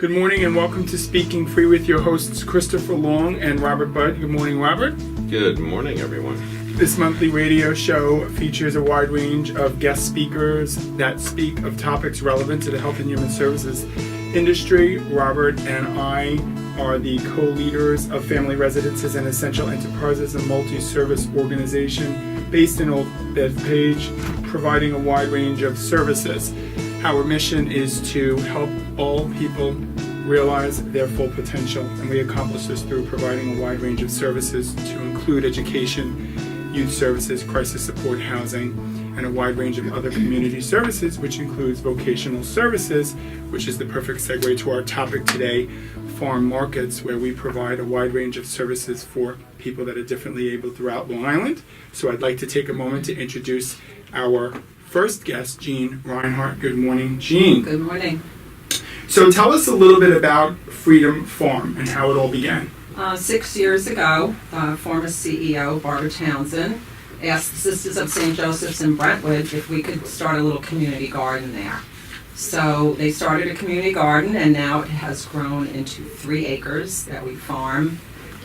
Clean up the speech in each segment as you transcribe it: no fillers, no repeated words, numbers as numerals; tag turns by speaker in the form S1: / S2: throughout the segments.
S1: Good morning and welcome to Speaking Free with your hosts Christopher Long and Robert Budd. Good morning, Robert.
S2: Good morning, everyone.
S1: This monthly radio show features a wide range of guest speakers that speak of topics relevant to the health and human services industry. Robert and I are the co-leaders of Family Residences and Essential Enterprises, a multi-service organization based in Old Bethpage, providing a wide range of services. Our mission is to help all people realize their full potential, and we accomplish this through providing a wide range of services to include education, youth services, crisis support, housing, and a wide range of other community services, which includes vocational services, which is the perfect segue to our topic today, farm markets, where we provide a wide range of services for people that are differently able throughout Long Island. So I'd like to take a moment to introduce our first guest, Jean Reinhardt. Good morning, Jean.
S3: Good morning.
S1: So tell us a little bit about Freedom Farm and how it all began.
S3: 6 years ago, former CEO Barbara Townsend asked the Sisters of St. Joseph's in Brentwood if we could start a little community garden there. So they started a community garden, and now it has grown into 3 acres that we farm.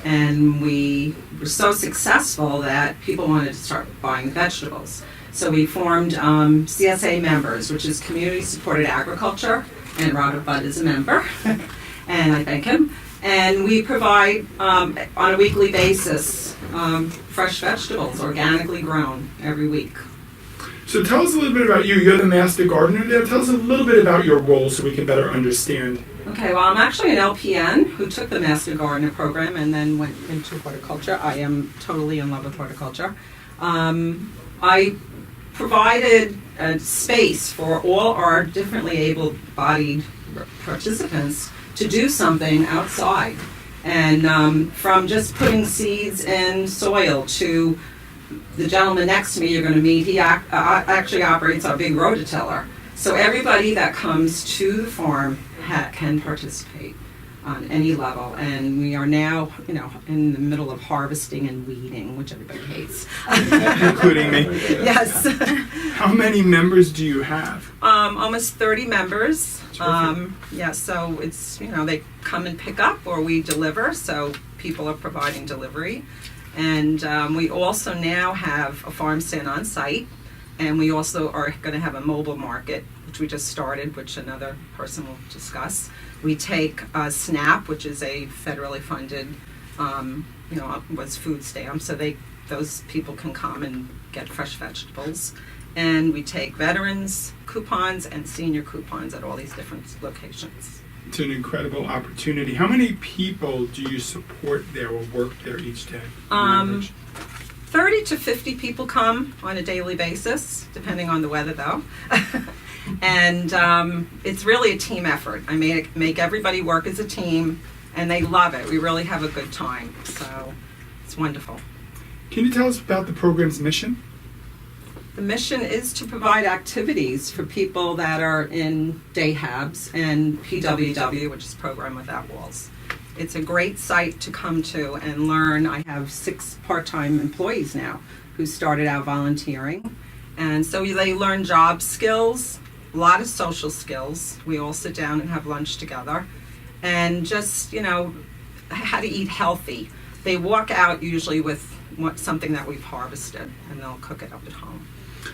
S3: And we were so successful that people wanted to start buying the vegetables. So we formed CSA members, which is Community Supported Agriculture, and Robert Budd is a member, and I thank him. And we provide, on a weekly basis, fresh vegetables, organically grown, every week.
S1: So tell us a little bit about you. You're the master gardener there. Tell us a little bit about your role so we can better understand.
S3: Okay, well, I'm actually an LPN who took the Master Gardener program and then went into horticulture. I am totally in love with horticulture. I provided a space for all our differently able-bodied participants to do something outside. And from just putting seeds in soil to the gentleman next to me you're going to meet, he actually operates our big rototiller. So everybody that comes to the farm can participate on any level. And we are now, in the middle of harvesting and weeding, which everybody hates.
S1: Including me.
S3: Yes.
S1: How many members do you have?
S3: Almost 30 members.
S1: Terrific.
S3: So it's, they come and pick up or we deliver, so people are providing delivery. And we also now have a farm stand on site, and we also are going to have a mobile market, which we just started, which another person will discuss. We take SNAP, which is a federally funded, was food stamp, so those people can come and get fresh vegetables. And we take veterans coupons and senior coupons at all these different locations.
S1: It's an incredible opportunity. How many people do you support there or work there each day?
S3: 30 to 50 people come on a daily basis, depending on the weather, though. And it's really a team effort. I make everybody work as a team, and they love it. We really have a good time, so it's wonderful.
S1: Can you tell us about the program's mission?
S3: The mission is to provide activities for people that are in DAHABs and PWW, which is Program Without Walls. It's a great site to come to and learn. I have 6 part-time employees now who started out volunteering. And so they learn job skills, a lot of social skills. We all sit down and have lunch together. And just, how to eat healthy. They walk out usually with something that we've harvested, and they'll cook it up at home.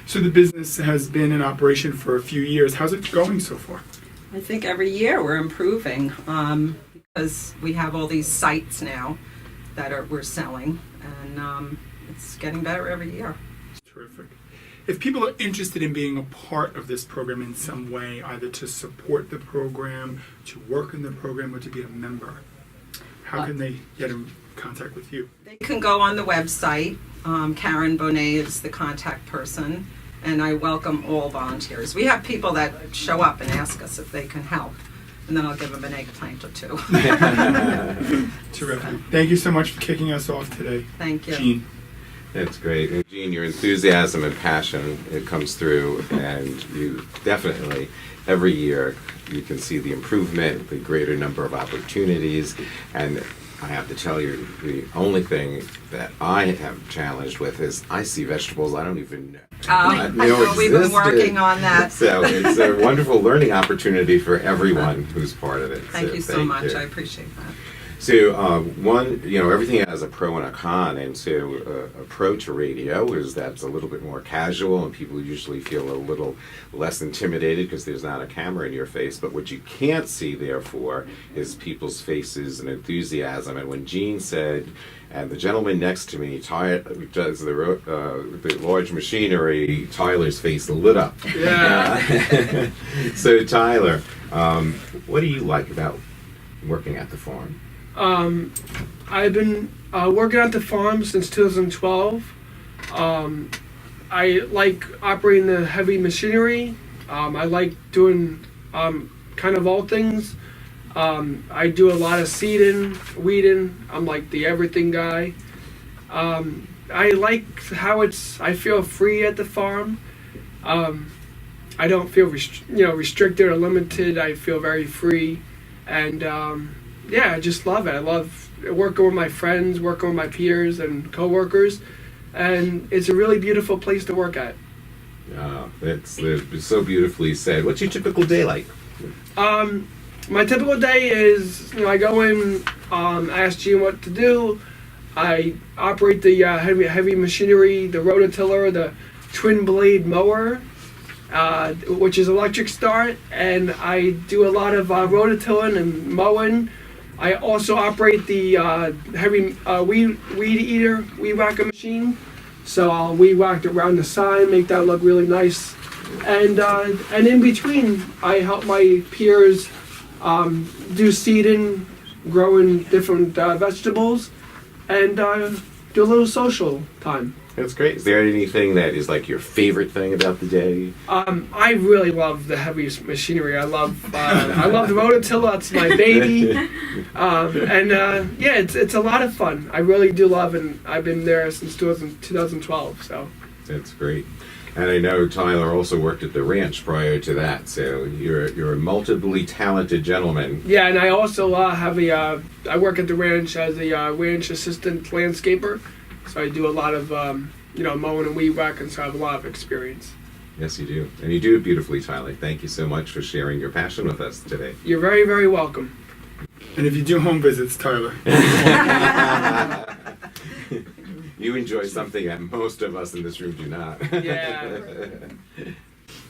S1: So the business has been in operation for a few years. How's it going so far?
S3: I think every year we're improving because we have all these sites now that we're selling, and it's getting better every year.
S1: Terrific. If people are interested in being a part of this program in some way, either to support the program, to work in the program, or to be a member, how can they get in contact with you?
S3: They can go on the website. Karen Bonet is the contact person, and I welcome all volunteers. We have people that show up and ask us if they can help, and then I'll give them an eggplant or 2.
S1: Terrific. Thank you so much for kicking us off today.
S3: Thank you.
S1: Jean.
S2: That's great. And Jean, your enthusiasm and passion, it comes through, and you definitely, every year, you can see the improvement, the greater number of opportunities, and I have to tell you, the only thing that I have challenged with is I see vegetables I don't even know.
S3: I know we've been working on that.
S2: So it's a wonderful learning opportunity for everyone who's part of it.
S3: Thank you so much.
S2: you.
S3: I appreciate that.
S2: So one, everything has a pro and a con, and so a pro to radio is that it's a little bit more casual, and people usually feel a little less intimidated because there's not a camera in your face. But what you can't see, therefore, is people's faces and enthusiasm. And when Gene said, and the gentleman next to me does the large machinery, Tyler's face lit up.
S1: Yeah.
S2: So Tyler, what do you like about working at the farm?
S4: I've been working at the farm since 2012. I like operating the heavy machinery. I like doing kind of all things. I do a lot of seeding, weeding. I'm like the everything guy. I like how I feel free at the farm. I don't feel restricted or limited. I feel very free, and I just love it. I love working with my friends, working with my peers and coworkers, and it's a really beautiful place to work at.
S2: It's so beautifully said. What's your typical day like?
S4: My typical day is, I go in, ask Gene what to do. I operate the heavy machinery, the rototiller, the twin blade mower, which is electric start, and I do a lot of rototilling and mowing. I also operate the heavy weed whacker machine, so I'll weed whack around the sign, make that look really nice, and in between I help my peers do seeding, growing different vegetables, and do a little social time.
S2: That's great. Is there anything that is like your favorite thing about the day?
S4: I really love the heavy machinery. I love the rototiller. That's my baby. It's a lot of fun. I really do love it, and I've been there since 2012. So
S2: That's great. And I know Tyler also worked at the ranch prior to that, so you're a multiply talented gentleman.
S4: yeah, and I also have I work at the ranch as a ranch assistant landscaper. So I do a lot of mowing and weed whacking, so I have a lot of experience.
S2: Yes, you do. And you do it beautifully, Tyler. Thank you so much for sharing your passion with us today.
S4: You're very, very welcome.
S1: And if you do home visits, Tyler.
S2: You enjoy something that most of us in this room do not.
S4: Yeah.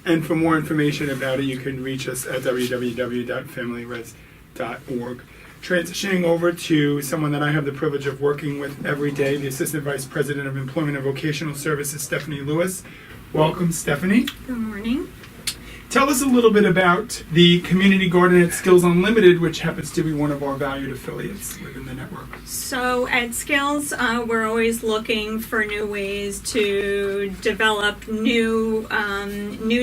S1: And for more information about it, you can reach us at www.familyres.org. Transitioning over to someone that I have the privilege of working with every day, the Assistant Vice President of Employment and Vocational Services, Stephanie Lewis. Welcome, Stephanie.
S5: Good morning.
S1: Tell us a little bit about the Community Garden at Skills Unlimited, which happens to be one of our valued affiliates within the network.
S5: So at Skills, we're always looking for new ways to develop new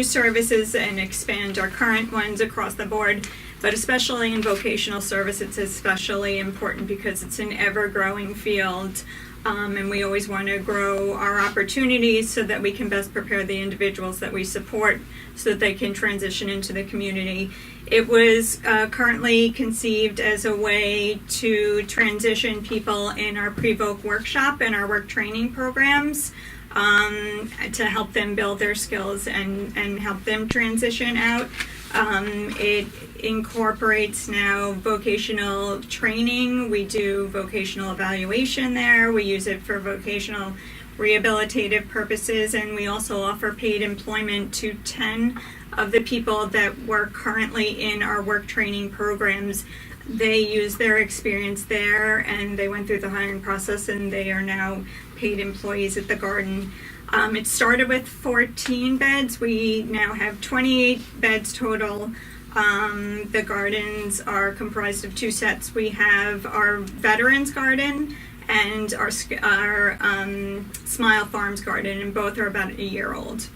S5: services and expand our current ones across the board. But especially in vocational service, it's especially important because it's an ever-growing field. And we always want to grow our opportunities so that we can best prepare the individuals that we support so that they can transition into the community. It was currently conceived as a way to transition people in our pre-voc workshop and our work training programs to help them build their skills and help them transition out. It incorporates now vocational training. We do vocational evaluation there. We use it for vocational rehabilitative purposes, and we also offer paid employment to 10 of the people that work currently in our work training programs. They use their experience there, and they went through the hiring process, and they are now paid employees at the garden. It started with 14 beds. We now have 28 beds total. The gardens are comprised of two sets. We have our Veterans Garden and our Smile Farms Garden, and both are about a year old.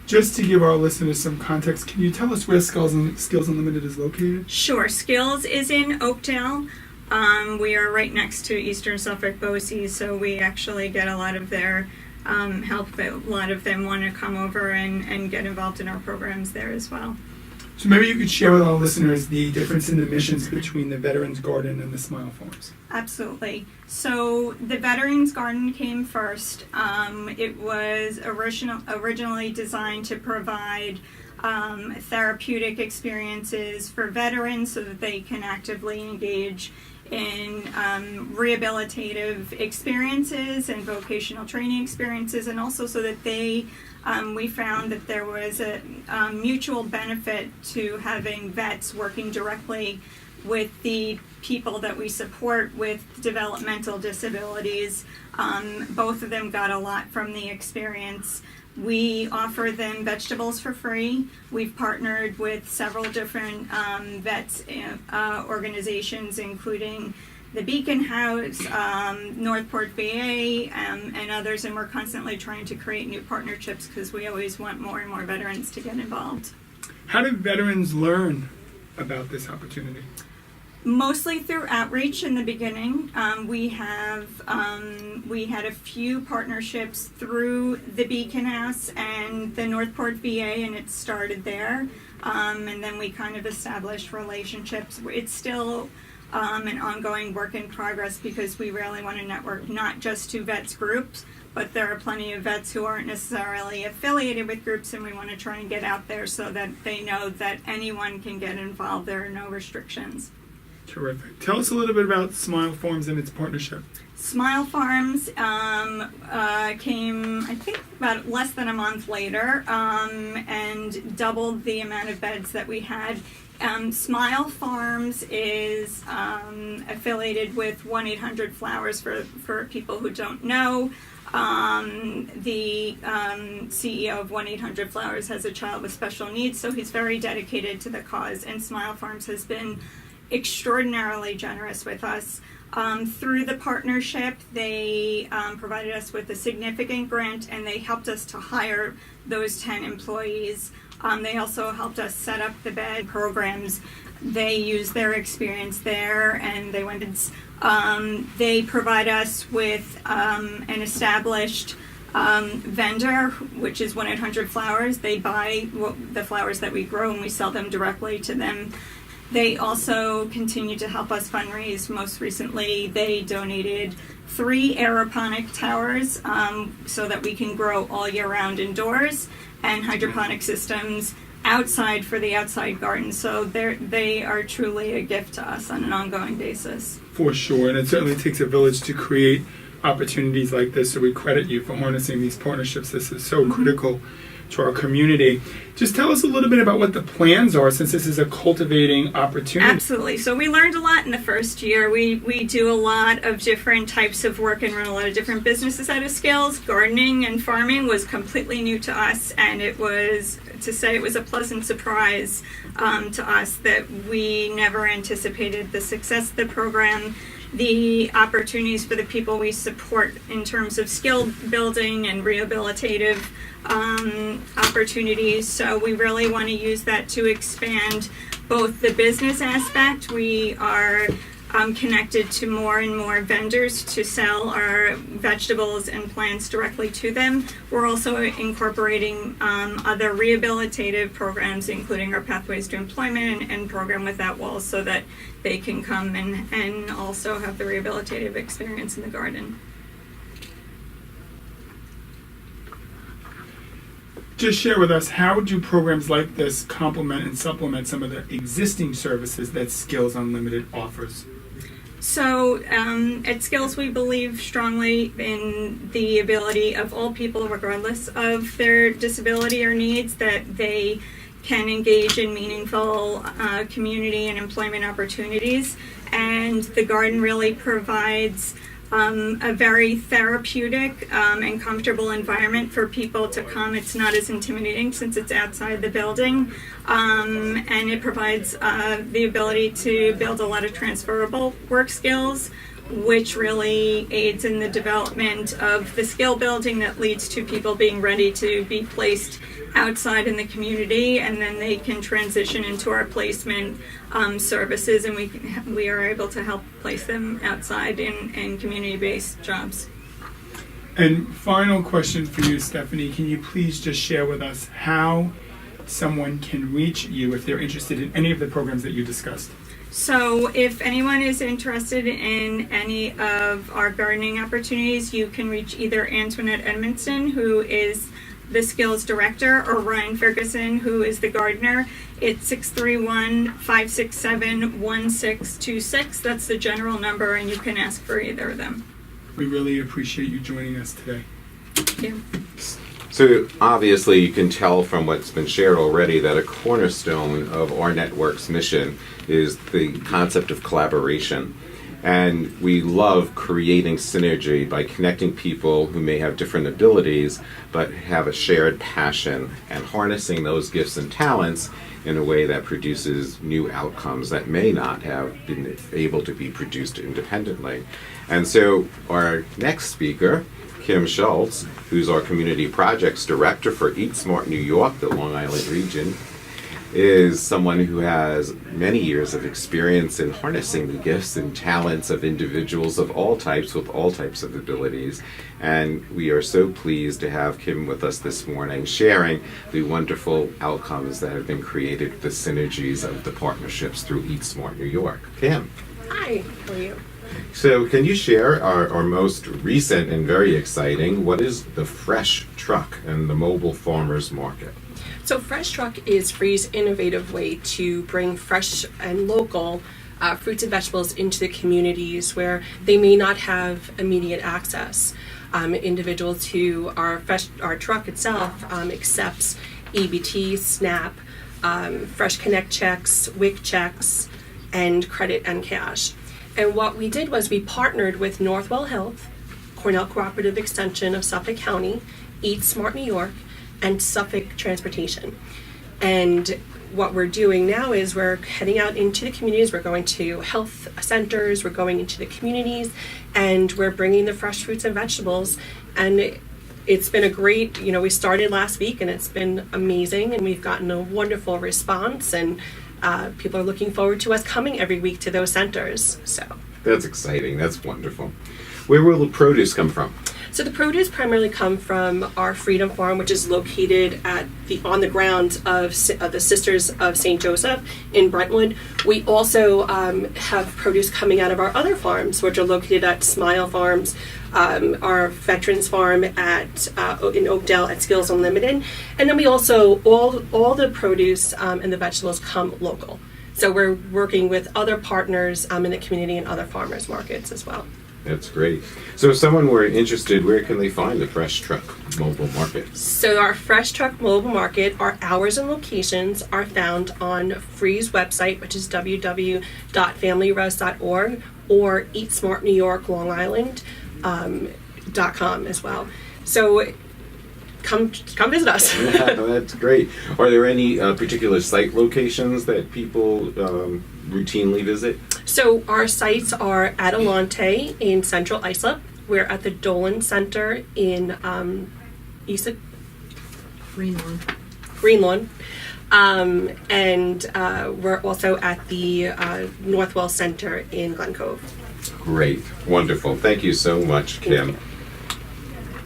S1: Just to give our listeners some context, can you tell us where Skills Unlimited is located?
S5: Sure. Skills is in Oakdale. We are right next to Eastern Suffolk BOCES, so we actually get a lot of their help. A lot of them want to come over and get involved in our programs there as well.
S1: So maybe you could share with our listeners the difference in the missions between the Veterans Garden and the Smile Farms.
S5: Absolutely. So the Veterans Garden came first. It was originally designed to provide therapeutic experiences for veterans so that they can actively engage in rehabilitative experiences and vocational training experiences, and also so that we found that there was a mutual benefit to having vets working directly with the people that we support with developmental disabilities. Both of them got a lot from the experience. We offer them vegetables for free. We've partnered with several different vets organizations, including the Beacon House, Northport VA, and others, and we're constantly trying to create new partnerships because we always want more and more veterans to get involved.
S1: How did veterans learn about this opportunity?
S5: Mostly through outreach in the beginning. We had a few partnerships through the Beacon House and the Northport VA, and it started there. And then we kind of established relationships. It's still an ongoing work in progress because we really want to network not just to vets groups, but there are plenty of vets who aren't necessarily affiliated with groups, and we want to try and get out there so that they know that anyone can get involved. There are no restrictions.
S1: Terrific. Tell us a little bit about Smile Farms and its partnership.
S5: Smile Farms came, I think, about less than a month later, and doubled the amount of beds that we had. Smile Farms is affiliated with 1-800-Flowers for people who don't know. The CEO of 1-800-Flowers has a child with special needs, so he's very dedicated to the cause, and Smile Farms has been extraordinarily generous with us. Through the partnership, they provided us with a significant grant, and they helped us to hire those 10 employees. They also helped us set up the bed programs. They used their experience there, and they provide us with an established vendor, which is 1-800-Flowers. They buy the flowers that we grow, and we sell them directly to them. They also continue to help us fundraise. Most recently, they donated 3 aeroponic towers so that we can grow all year round indoors, and hydroponic systems outside for the outside garden. So they are truly a gift to us on an ongoing basis.
S1: For sure, and it certainly takes a village to create opportunities like this, so we credit you for harnessing these partnerships. This is so critical to our community. Just tell us a little bit about what the plans are, since this is a cultivating opportunity.
S5: Absolutely. So we learned a lot in the first year. We do a lot of different types of work and run a lot of different businesses out of Scales. Gardening and farming was completely new to us, and it was a pleasant surprise to us that we never anticipated the success of the program, the opportunities for the people we support in terms of skill building and rehabilitative opportunities. So we really want to use that to expand both the business aspect. We are connected to more and more vendors to sell our vegetables and plants directly to them. We're also incorporating other rehabilitative programs, including our Pathways to Employment and Program Without Walls, so that they can come and also have the rehabilitative experience in the garden.
S1: Just share with us, how do programs like this complement and supplement some of the existing services that Skills Unlimited offers?
S5: So at Skills, we believe strongly in the ability of all people, regardless of their disability or needs, that they can engage in meaningful community and employment opportunities. And the garden really provides a very therapeutic and comfortable environment for people to come. It's not as intimidating since it's outside the building, and it provides the ability to build a lot of transferable work skills, which really aids in the development of the skill building that leads to people being ready to be placed outside in the community, and then they can transition into our placement services, and we are able to help place them outside in community-based jobs.
S1: And final question for you, Stephanie, can you please just share with us how someone can reach you if they're interested in any of the programs that you discussed?
S5: So if anyone is interested in any of our gardening opportunities, you can reach either Antoinette Edmondson, who is the skills director, or Ryan Ferguson, who is the gardener. It's 631-567-1626. That's the general number, and you can ask for either of them.
S1: We really appreciate you joining us today.
S5: Thank you.
S2: So obviously you can tell from what's been shared already that a cornerstone of our network's mission is the concept of collaboration. And we love creating synergy by connecting people who may have different abilities but have a shared passion and harnessing those gifts and talents in a way that produces new outcomes that may not have been able to be produced independently. And so our next speaker, Kim Schultz, who's our Community Projects Director for Eat Smart New York, the Long Island region, is someone who has many years of experience in harnessing the gifts and talents of individuals of all types with all types of abilities. And we are so pleased to have Kim with us this morning, sharing the wonderful outcomes that have been created, the synergies of the partnerships through Eat Smart New York. Kim.
S6: Hi, how are you?
S2: So can you share our most recent and very exciting, what is the Fresh Truck and the Mobile Farmers Market?
S6: So Fresh Truck is Free's innovative way to bring fresh and local fruits and vegetables into the communities where they may not have immediate access. Individuals who our truck itself accepts EBT, SNAP, Fresh Connect checks, WIC checks, and credit and cash. And what we did was we partnered with Northwell Health, Cornell Cooperative Extension of Suffolk County, Eat Smart New York, and Suffolk Transportation. And what we're doing now is we're heading out into the communities. We're going to health centers, we're going into the communities, and we're bringing the fresh fruits and vegetables. And it's been a great, we started last week and it's been amazing, and we've gotten a wonderful response, and people are looking forward to us coming every week to those centers. So
S2: That's exciting. That's wonderful. Where will the produce come from?
S6: So the produce primarily come from our Freedom Farm, which is located on the grounds of the Sisters of St. Joseph in Brentwood. We also have produce coming out of our other farms, which are located at Smile Farms, our Veterans Farm in Oakdale at Skills Unlimited, and then we also all the produce and the vegetables come local. So we're working with other partners in the community and other farmers markets as well.
S2: That's great. So if someone were interested, where can they find the Fresh Truck Mobile Market?
S6: So our Fresh Truck Mobile Market, our hours and locations are found on Free's website, which is www.familyres.org, or Eat Smart New York Long Island .com as well. So come visit us.
S2: Yeah, that's great. Are there any particular site locations that people routinely visit?
S6: So our sites are at Alante in Central Islip. We're at the Dolan Center in Greenlawn. And we're also at the Northwell Center in Glen Cove.
S2: Great. Wonderful. Thank you so much, Kim.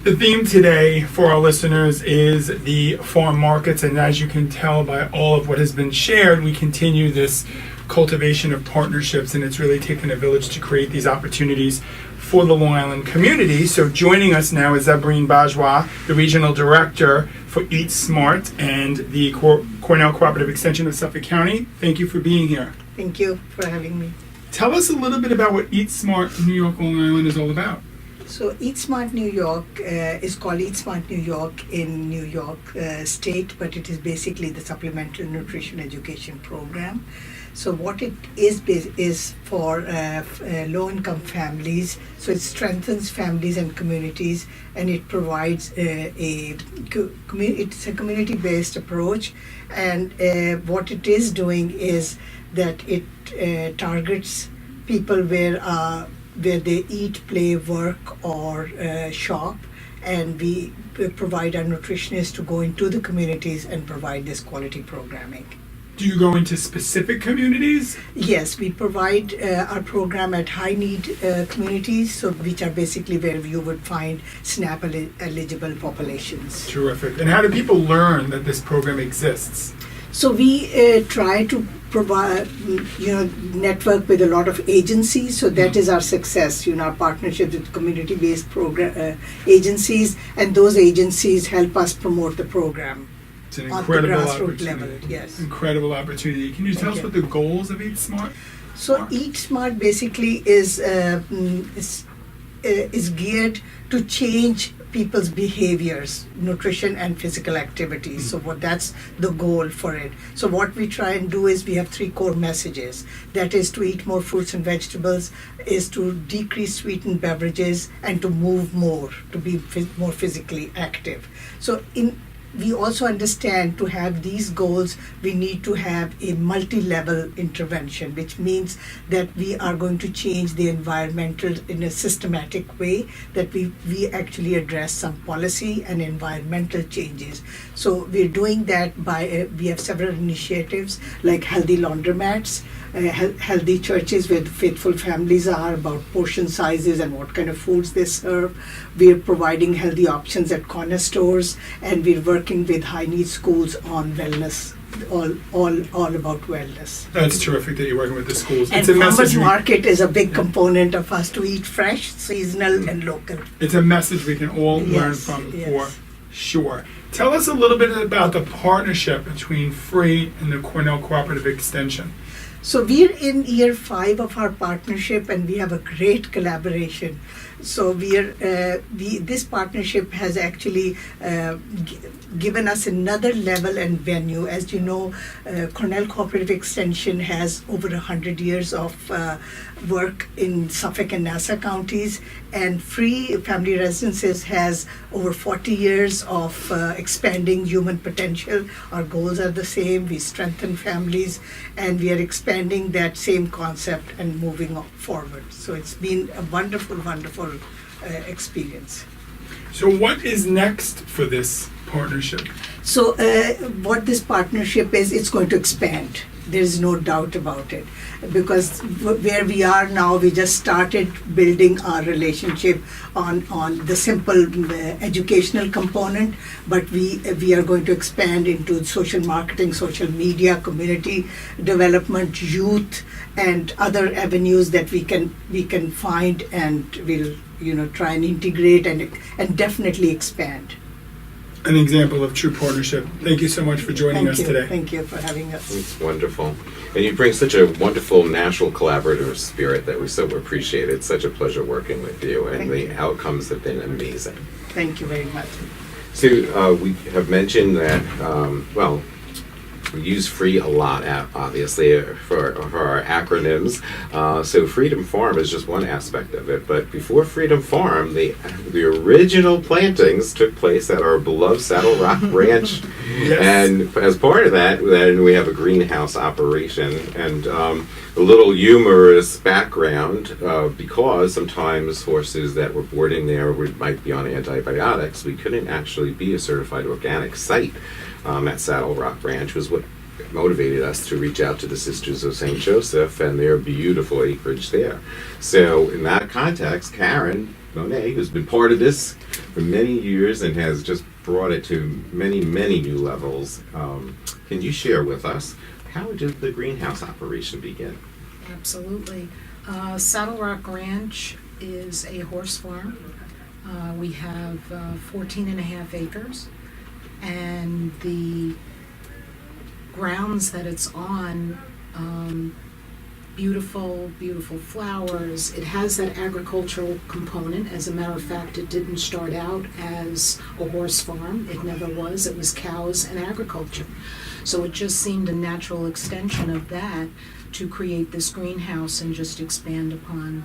S1: The theme today for our listeners is the farm markets, and as you can tell by all of what has been shared, we continue this cultivation of partnerships, and it's really taken a village to create these opportunities for the Long Island community. So joining us now is Zabrine Bajwa, the Regional Director for Eat Smart and the Cornell Cooperative Extension of Suffolk County. Thank you for being here.
S7: Thank you for having me.
S1: Tell us a little bit about what Eat Smart New York Long Island is all about.
S7: So Eat Smart New York is called Eat Smart New York in New York State, but it is basically the supplemental nutrition education program. So what it is for low-income families. So it strengthens families and communities, and it provides it's a community-based approach. And what it is doing is that it targets people where they eat, play, work, or shop, and we provide our nutritionists to go into the communities and provide this quality programming.
S1: Do you go into specific communities?
S7: Yes, we provide our program at high need communities, so which are basically where you would find SNAP eligible populations.
S1: Terrific. And how do people learn that this program exists?
S7: So we try to provide, network with a lot of agencies. So that is our success. Our partnership with community-based program agencies, and those agencies help us promote the program.
S1: It's an
S7: On the
S1: incredible
S7: grassroots
S1: opportunity.
S7: level, yes.
S1: Incredible opportunity. Can you tell us
S7: Okay.
S1: what the goals of Eat Smart?
S7: So Eat Smart basically is geared to change people's behaviors, nutrition and physical activities. So that's the goal for it. So what we try and do is we have 3 core messages. That is to eat more fruits and vegetables, is to decrease sweetened beverages, and to move more, to be more physically active. So we also understand to have these goals, we need to have a multi-level intervention, which means that we are going to change the environmental in a systematic way, that we actually address some policy and environmental changes. So we're doing that by, we have several initiatives like healthy laundromats, healthy churches where the faithful families are, about portion sizes and what kind of foods they serve. We're providing healthy options at corner stores, and we're working with high need schools on wellness, all about wellness.
S1: That's terrific that you're working with the schools.
S7: And
S1: It's a
S7: farmers
S1: message.
S7: market is a big component of us to eat fresh, seasonal, and local.
S1: It's a message we can all learn
S7: Yes,
S1: from
S7: yes.
S1: for sure. Tell us a little bit about the partnership between Free and the Cornell Cooperative Extension.
S7: So we're in year 5 of our partnership, and we have a great collaboration. So this partnership has actually given us another level and venue. As you know, Cornell Cooperative Extension has over 100 years of work in Suffolk and Nassau counties, and Free Family Residences has over 40 years of expanding human potential. Our goals are the same. We strengthen families, and we are expanding that same concept and moving forward. So it's been a wonderful, wonderful experience.
S1: So what is next for this partnership?
S7: So what this partnership is, it's going to expand. There's no doubt about it. Because where we are now, we just started building our relationship on the simple educational component, but we are going to expand into social marketing, social media, community development, youth, and other avenues that we can find, and we'll try and integrate and definitely expand.
S1: An example of true partnership. Thank you so much for joining us today.
S7: Thank you for having us.
S2: It's wonderful. And you bring such a wonderful, natural, collaborative spirit that we so appreciate. It's such a pleasure working with you, and
S7: Thank
S2: the
S7: you.
S2: outcomes have been amazing.
S7: Thank you very much.
S2: So we have mentioned that, we use Free a lot, obviously, for our acronyms. So Freedom Farm is just one aspect of it. But before Freedom Farm, the original plantings took place at our beloved Saddle Rock Ranch.
S1: Yes.
S2: And as part of that, then we have a greenhouse operation. And a little humorous background, because sometimes horses that were boarding there might be on antibiotics, we couldn't actually be a certified organic site. At Saddle Rock Ranch was what motivated us to reach out to the Sisters of St. Joseph and their beautiful acreage there. So in that context, Karen Monet, who's been part of this for many years and has just brought it to many, many new levels, can you share with us, how did the greenhouse operation begin?
S8: Absolutely. Saddle Rock Ranch is a horse farm. We have 14 and a half acres. And the grounds that it's on, beautiful, beautiful flowers. It has that agricultural component. As a matter of fact, it didn't start out as a horse farm. It never was. It was cows and agriculture. So it just seemed a natural extension of that to create this greenhouse and just expand upon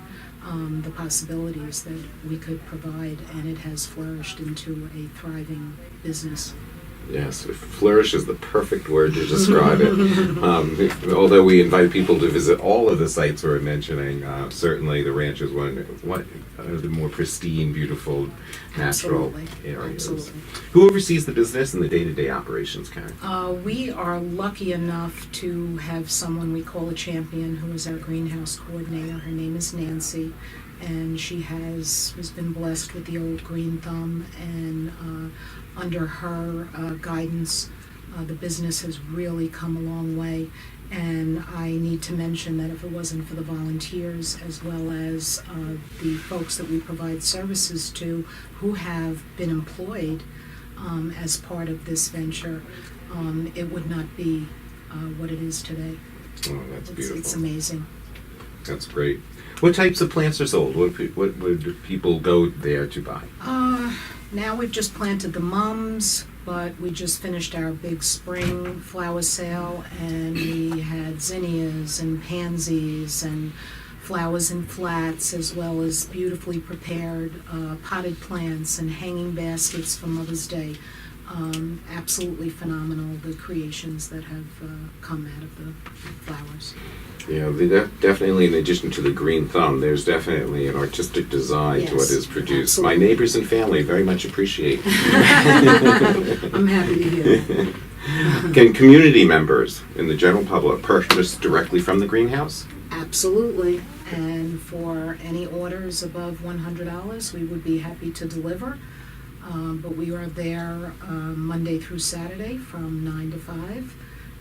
S8: the possibilities that we could provide, and it has flourished into a thriving business.
S2: Yes, flourish is the perfect word to describe it. Although we invite people to visit all of the sites we're mentioning, certainly the ranch is one of the more pristine, beautiful, natural
S8: Absolutely.
S2: areas.
S8: Absolutely.
S2: Who oversees the business and the day-to-day operations, Karen?
S8: We are lucky enough to have someone we call a champion who is our greenhouse coordinator. Her name is Nancy, and she has been blessed with the old green thumb, and under her guidance, the business has really come a long way. And I need to mention that if it wasn't for the volunteers as well as the folks that we provide services to who have been employed as part of this venture, it would not be what it is today.
S2: Oh, that's beautiful.
S8: It's amazing.
S2: That's great. What types of plants are sold? What would people go there to buy?
S8: Now we've just planted the mums, but we just finished our big spring flower sale, and we had zinnias and pansies and flowers in flats, as well as beautifully prepared potted plants and hanging baskets for Mother's Day. Absolutely phenomenal, the creations that have come out of the flowers.
S2: Yeah, definitely in addition to the green thumb, there's definitely an artistic design to what
S8: Yes,
S2: is produced.
S8: absolutely.
S2: My neighbors and family very much appreciate.
S8: I'm happy to hear.
S2: Can community members in the general public purchase directly from the greenhouse?
S8: Absolutely. And for any orders above $100, we would be happy to deliver. But we are there Monday through Saturday from 9 to 5.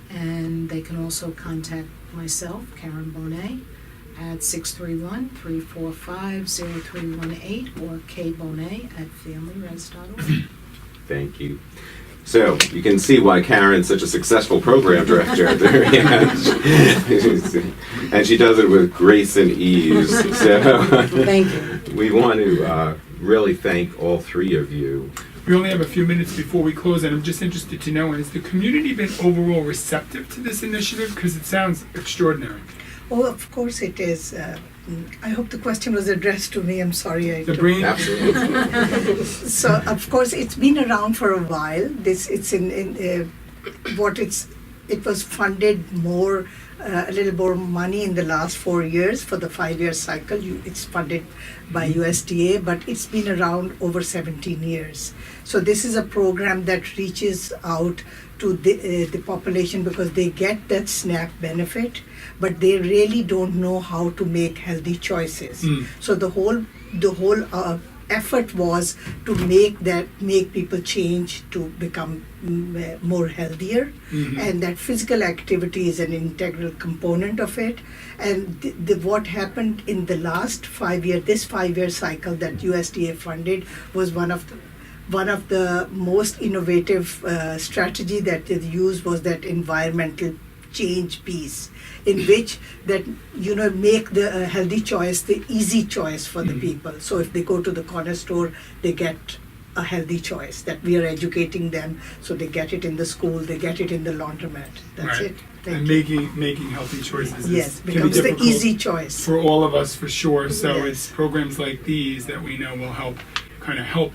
S8: And they can also contact myself, Karen Bonet, at 631-345-0318 or kbonet@familyres.org.
S2: Thank you. So you can see why Karen's such a successful program director out there. And she does it with grace and ease. So
S8: Thank you.
S2: we want to really thank all three of you.
S1: We only have a few minutes before we close, and I'm just interested to know, has the community been overall receptive to this initiative? Because it sounds extraordinary.
S7: Oh, of course it is. I hope the question was addressed to me. I'm sorry. I
S1: The
S7: took-
S1: brain,
S2: Absolutely.
S7: So of course it's been around for a while. It's it was funded more, a little more money in the last 4 years for the 5-year cycle. It's funded by USDA, but it's been around over 17 years. So this is a program that reaches out to the population because they get that SNAP benefit, but they really don't know how to make healthy choices. So the whole effort was to make people change to become more healthier, and that physical activity is an integral component of it. And what happened in the last 5 year, this 5-year cycle that USDA funded was one of the most innovative strategy that they used was that environmental change piece, in which that make the healthy choice the easy choice for the people. So if they go to the corner store, they get a healthy choice, that we are educating them, so they get it in the school, they get it in the laundromat. That's
S1: Right.
S7: it. Thank
S1: and
S7: you.
S1: making healthy choices
S7: Yes,
S1: can be
S7: becomes the
S1: difficult
S7: easy choice.
S1: for all of us, for sure. So
S7: Yes.
S1: it's programs like these that we know will help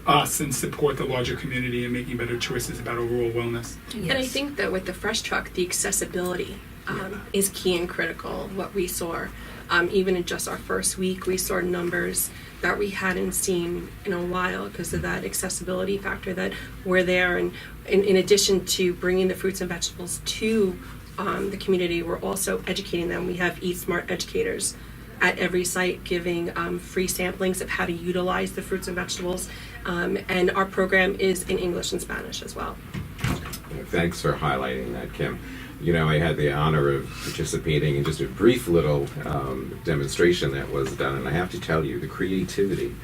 S1: us and support the larger community in making better choices about overall wellness.
S6: And I think that with the Fresh Truck, the accessibility is key and critical. What we saw, even in just our first week, we saw numbers that we hadn't seen in a while because of that accessibility factor that we're there. And in addition to bringing the fruits and vegetables to the community, we're also educating them. We have Eat Smart educators at every site giving free samplings of how to utilize the fruits and vegetables. And our program is in English and Spanish as well.
S2: Thanks for highlighting that, Kim. I had the honor of participating in just a brief little demonstration that was done, and I have to tell you, the creativity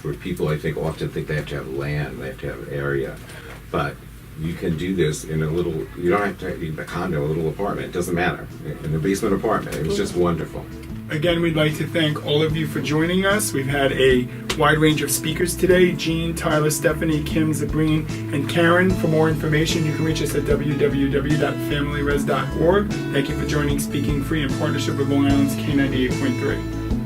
S2: for people, I think, often think they have to have land, they have to have area, but you can do this in you don't have to have a condo, a little apartment, it doesn't matter, in a basement apartment. It was just wonderful.
S1: Again, we'd like to thank all of you for joining us. We've had a wide range of speakers today: Jean, Tyler, Stephanie, Kim, Zabreen, and Karen. For more information, you can reach us at www.familyres.org. Thank you for joining Speaking Free in partnership with Long Island's K98.3.